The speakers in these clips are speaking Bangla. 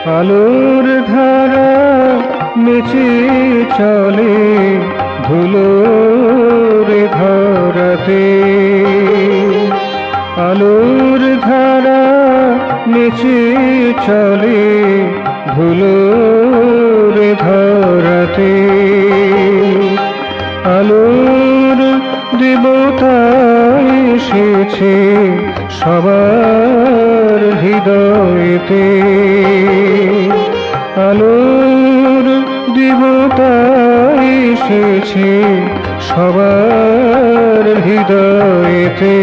আলোর ধারা নেচে চলে ধুলোর ধরাতে। আলোর ধারা নেচে চলে ধুলোর ধরাতে। আলোর দেবতা এসেছে সবার হৃদয়েতে। আলোর দেবতা এসেছে সবার হৃদয়েতে।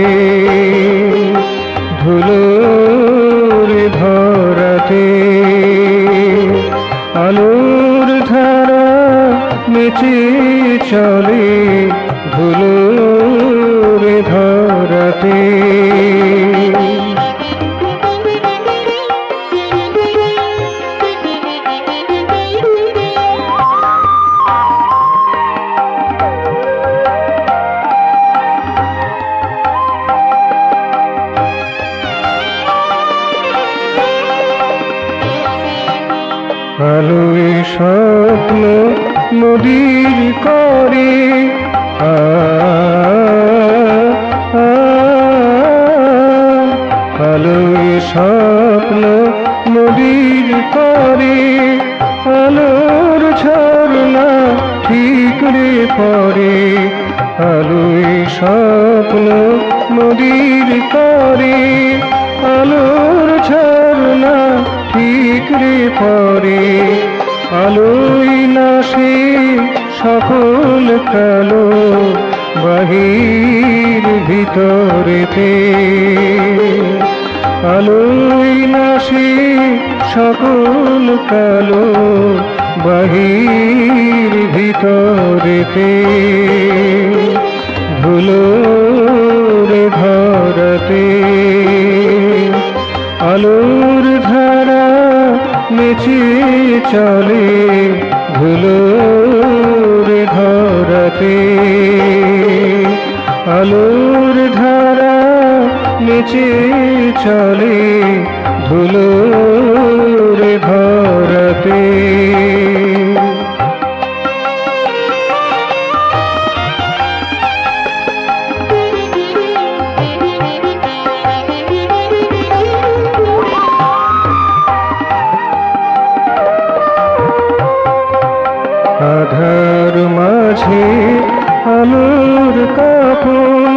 ধুলোর ধরাতে আলোর ধারা নেচে চলে ধুলোর ধরাতে। আলোয় স্বপ্ন নদীর করে আলোয় স্বপ্ন নদীর করে। আলোর ঝরনা ঠিক রে পড়ে। আলোয় স্বপ্ন নদীর করে। আলোর ঝরনা ঠিক রে পড়ে। আলোয় নাশে সকল কালো বাহির ভিতরেতে। আলোয় নাশে সকল কালো বাহির ভিতরেতে। ধুলোর ধরাতে আলোর ধারা নেচে চলে ধুলোর ধরাতে। আলোর ধারা নেচে চলে ধুলোর ধরাতে। আধার মাঝে আলোর কাপন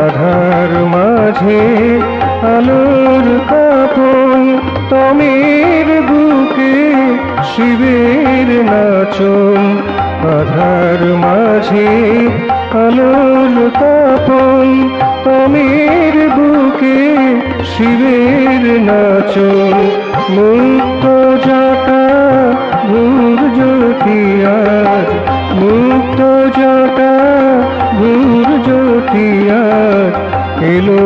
আধার মাঝে আলোর কাপন। তমের বুকে শিবের নাচন। আধার মাঝে আলোর কাপন। তমের বুকে শিবের নাচন। মুক্ত জটা ভোর জ্যোতিয়ার। মুক্ত জটা ভোর জ্যোতিয়ার এলো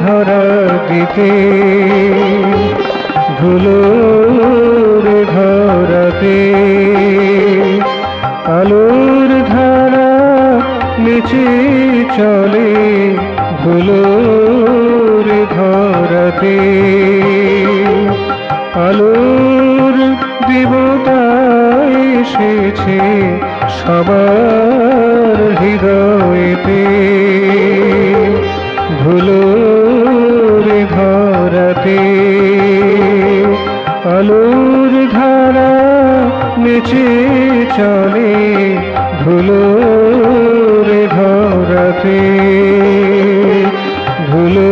ধরা দিতে। ধুলোর ধরাতে আলোর ধারা নেচে চলে ধুলোর ধরাতে। আলোর দেবতা এসেছে সবার হৃদয়েতে। ধুলোর ধরাতে আলোর ধারা নেচে চলে ধুলোর ধরাতে। ধুলো